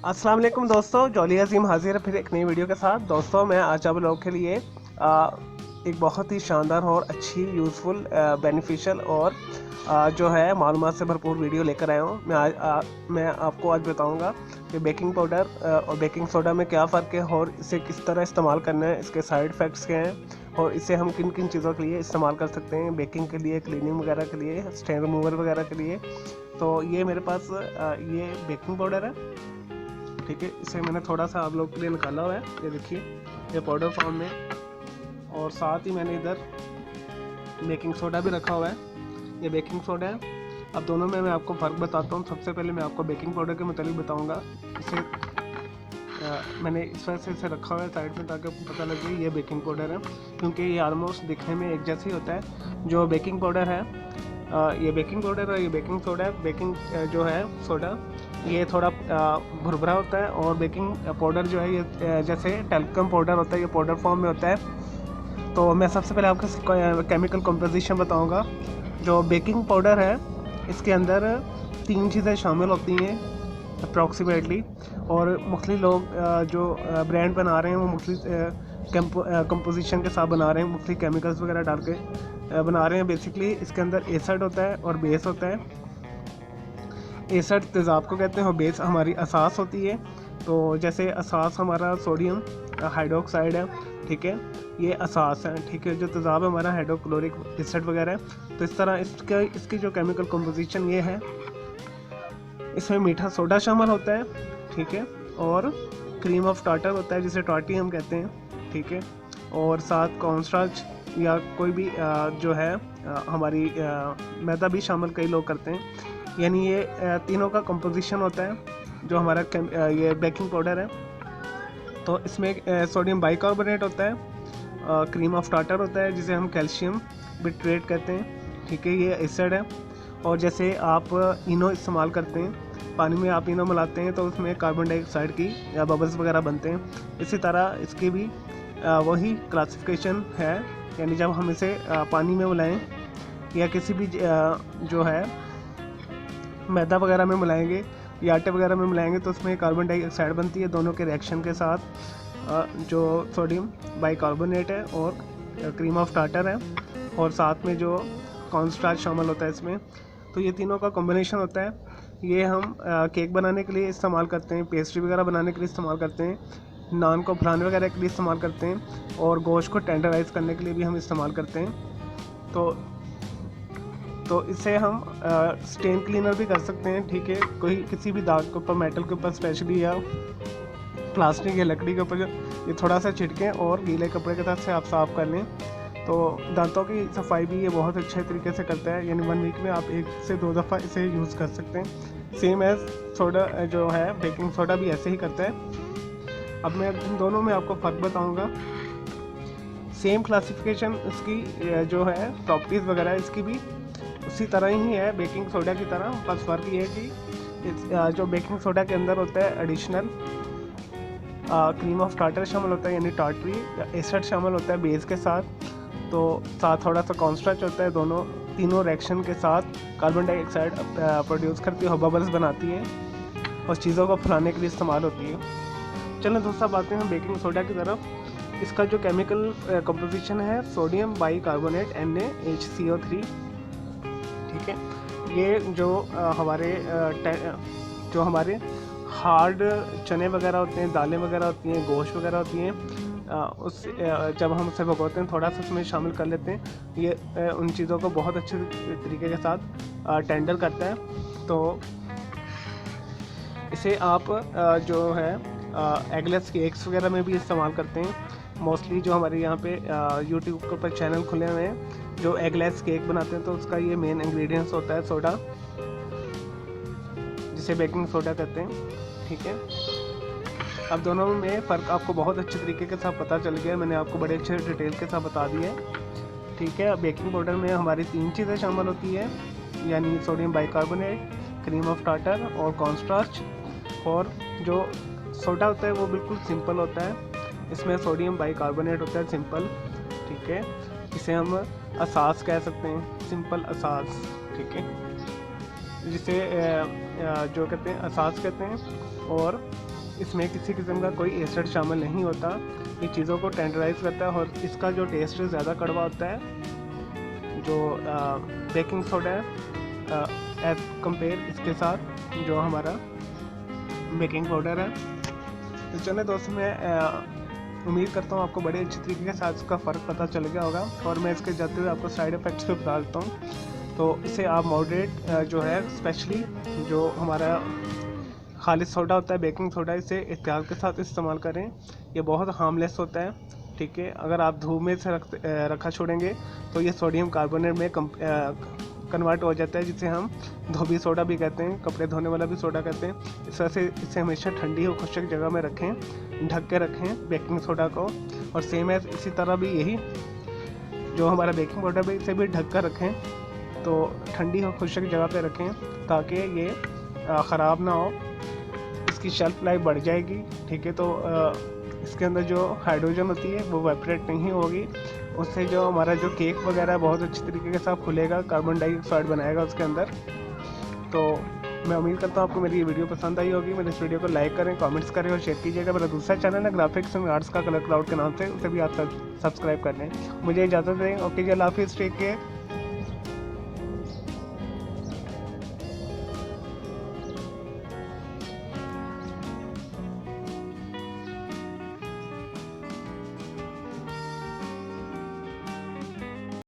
अस्सलाम वालेकुम दोस्तों, जॉली अजीम हाजिर है फिर एक नई वीडियो के साथ। दोस्तों मैं आज आप लोगों के लिए एक बहुत ही शानदार और अच्छी यूज़फुल बेनिफिशियल और जो है मालूमात से भरपूर वीडियो लेकर आया हूँ। मैं आपको आज बताऊँगा कि बेकिंग पाउडर और बेकिंग सोडा में क्या फ़र्क है और इसे किस तरह इस्तेमाल करना है, इसके साइड इफ़ेक्ट्स क्या हैं और इसे हम किन किन चीज़ों के लिए इस्तेमाल कर सकते हैं, बेकिंग के लिए, क्लीनिंग वगैरह के लिए, स्टेन रिमूवल वगैरह के लिए। तो ये मेरे पास ये बेकिंग पाउडर है, ठीक है। इसे मैंने थोड़ा सा आप लोग के लिए निकाला हुआ है, ये देखिए, ये पाउडर फॉर्म में। और साथ ही मैंने इधर बेकिंग सोडा भी रखा हुआ है, ये बेकिंग सोडा है। अब दोनों में मैं आपको फ़र्क बताता हूँ। सबसे पहले मैं आपको बेकिंग पाउडर के मुताबिक बताऊँगा। इसे मैंने इस वजह से इसे रखा हुआ है साइड में ताकि आपको पता लगे ये बेकिंग पाउडर है, क्योंकि ये ऑलमोस्ट दिखने में एक जैसा ही होता है। जो बेकिंग पाउडर है, ये बेकिंग पाउडर और ये बेकिंग सोडा है। बेकिंग जो है सोडा ये थोड़ा भुरभुरा होता है, और बेकिंग पाउडर जो है ये जैसे टेल्कम पाउडर होता है, ये पाउडर फॉर्म में होता है। तो मैं सबसे पहले आपको केमिकल कंपोजिशन बताऊंगा। जो बेकिंग पाउडर है इसके अंदर 3 चीज़ें शामिल होती हैं अप्रॉक्सीमेटली, और मुख्तलिफ लोग जो ब्रांड बना रहे हैं वो मुख्तलिफ कंपोजिशन के साथ बना रहे हैं, मुख्तलिफ केमिकल्स वगैरह डाल के बना रहे हैं। बेसिकली इसके अंदर एसिड होता है और बेस होता है। एसिड तेज़ाब को कहते हैं और बेस हमारी असास होती है। तो जैसे असास हमारा सोडियम हाइड्रोक्साइड है, ठीक है, ये असास है, ठीक है। जो तेज़ाब है हमारा हाइड्रोक्लोरिक एसिड वगैरह है। तो इस तरह इसकी जो केमिकल कंपोजिशन ये है, इसमें मीठा सोडा शामिल होता है, ठीक है, और क्रीम ऑफ टार्टर होता है जिसे टार्टी हम कहते हैं, ठीक है। और साथ कॉर्नस्टार्च या कोई भी जो है हमारी मैदा भी शामिल कई लोग करते हैं। यानी ये तीनों का कंपोजिशन होता है जो हमारा ये बेकिंग पाउडर है। तो इसमें सोडियम बाइकार्बोनेट होता है, क्रीम ऑफ टार्टर होता है जिसे हम कैल्शियम बिट्रेट कहते हैं, ठीक है, ये एसिड है। और जैसे आप इनो इस्तेमाल करते हैं, पानी में आप इनो मिलाते हैं तो उसमें कार्बन डाइऑक्साइड की या बबल्स वगैरह बनते हैं। इसी तरह इसकी भी वही क्लासिफिकेशन है। यानी जब हम इसे पानी में मिलाएं या किसी भी जो है मैदा वगैरह में मिलाएंगे या आटे वगैरह में मिलाएंगे तो उसमें कार्बन डाइऑक्साइड बनती है। दोनों के रिएक्शन के साथ जो सोडियम बाइकार्बोनेट है और क्रीम ऑफ टार्टर है, और साथ में जो कॉर्नस्टार्च शामिल होता है इसमें, तो ये तीनों का कॉम्बिनेशन होता है। ये हम केक बनाने के लिए इस्तेमाल करते हैं, पेस्ट्री वगैरह बनाने के लिए इस्तेमाल करते हैं, नान को फुलाने वगैरह के लिए इस्तेमाल करते हैं, और गोश्त को टेंडराइज करने के लिए भी हम इस्तेमाल करते हैं। तो इससे हम स्टेन क्लीनर भी कर सकते हैं, ठीक है। कोई किसी भी दाग के ऊपर, मेटल के ऊपर स्पेशली, या प्लास्टिक या लकड़ी के ऊपर ये थोड़ा सा छिड़कें और गीले कपड़े के साथ से आप साफ़ कर लें, तो दांतों की सफाई भी ये बहुत अच्छे तरीके से करता है। यानी 1 वीक में आप 1 से 2 दफ़ा इसे यूज़ कर सकते हैं। सेम एज सोडा जो है बेकिंग सोडा भी ऐसे ही करता है। अब मैं इन दोनों में आपको फ़र्क बताऊँगा। सेम क्लासिफिकेशन इसकी जो है प्रॉपर्टीज़ वगैरह इसकी भी उसी तरह ही है बेकिंग सोडा की तरह, बस फ़र्क ये है कि जो बेकिंग सोडा के अंदर होता है एडिशनल क्रीम ऑफ टार्टर शामिल होता है, यानी टार्टरी एसिड शामिल होता है बेस के साथ। तो साथ थोड़ा सा कॉर्नस्टार्च होता है। तीनों रिएक्शन के साथ कार्बन डाइऑक्साइड प्रोड्यूस करती है, बबल्स बनाती है और चीज़ों को फुलाने के लिए इस्तेमाल होती है। चलें दूसरा बात है हम बेकिंग सोडा की तरफ। इसका जो केमिकल कंपोजिशन है सोडियम बाइकार्बोनेट NaHCO3, ठीक है। ये जो हमारे हार्ड चने वगैरह होते हैं, दालें वगैरह होती हैं, गोश्त वगैरह होती हैं, जब हम उसे भगोते हैं थोड़ा सा उसमें शामिल कर लेते हैं। ये उन चीज़ों को बहुत अच्छे तरीके के साथ टेंडर करता है। तो इसे आप जो है एगलेस केक्स वगैरह में भी इस्तेमाल करते हैं। मोस्टली जो हमारे यहाँ पे यूट्यूब के ऊपर चैनल खुले हुए हैं जो एगलेस केक बनाते हैं, तो उसका ये मेन इंग्रेडिएंट्स होता है सोडा, जिसे बेकिंग सोडा कहते हैं, ठीक है। अब दोनों में फ़र्क आपको बहुत अच्छे तरीके के साथ पता चल गया, मैंने आपको बड़े अच्छे डिटेल के साथ बता दिया है, ठीक है। बेकिंग पाउडर में हमारी 3 चीज़ें शामिल होती है, यानी sodium bicarbonate, cream of tartar और कॉर्नस्टार्च। और जो सोडा होता है वो बिल्कुल सिंपल होता है, इसमें सोडियम बाइकार्बोनेट होता है सिंपल, ठीक है। इसे हम असास कह सकते हैं, सिंपल असास, ठीक है, जिसे जो कहते हैं असास कहते हैं। और इसमें किसी किस्म का कोई एसिड शामिल नहीं होता। ये चीज़ों को टेंडराइज करता है और इसका जो टेस्ट है ज़्यादा कड़वा होता है जो बेकिंग सोडा है एज कंपेयर इसके साथ जो हमारा बेकिंग पाउडर है। तो चलिए दोस्तों, मैं उम्मीद करता हूँ आपको बड़े अच्छे तरीके के साथ इसका फ़र्क पता चल गया होगा और मैं इसके जाते हुए आपको साइड इफ़ेक्ट्स भी बता देता हूँ। तो इसे आप मॉडरेट जो है स्पेशली जो हमारा खालिद सोडा होता है बेकिंग सोडा, इसे एहतियात के साथ इस्तेमाल करें। ये बहुत हार्मलेस होता है, ठीक है। अगर आप धूप में से रखा छोड़ेंगे तो ये सोडियम कार्बोनेट में कन्वर्ट हो जाता है, जिसे हम धोबी सोडा भी कहते हैं, कपड़े धोने वाला भी सोडा कहते हैं। इस वजह से इसे हमेशा ठंडी और खुश्क जगह में रखें, ढक के रखें बेकिंग सोडा को। और सेम है इसी तरह भी यही जो हमारा बेकिंग पाउडर है इसे भी ढक कर रखें, तो ठंडी और खुश्क जगह पे रखें ताकि ये ख़राब ना हो, इसकी शेल्फ लाइफ बढ़ जाएगी, ठीक है। तो इसके अंदर जो हाइड्रोजन होती है वो वाइब्रेट नहीं होगी, उससे जो हमारा जो केक वगैरह है बहुत अच्छी तरीके के साथ खुलेगा, कार्बन डाइऑक्साइड बनाएगा उसके अंदर। तो मैं उम्मीद करता हूँ आपको मेरी ये वीडियो पसंद आई होगी। मेरे इस वीडियो को लाइक करें, कमेंट्स करें और शेयर कीजिएगा। मेरा दूसरा चैनल है ग्राफिक्स एंड आर्ट्स का कलर क्लाउड के नाम से, उसे भी आप सब्सक्राइब कर लें। मुझे इजाज़त दें। ओके जी, अल्लाह हाफिज़, टेक केयर।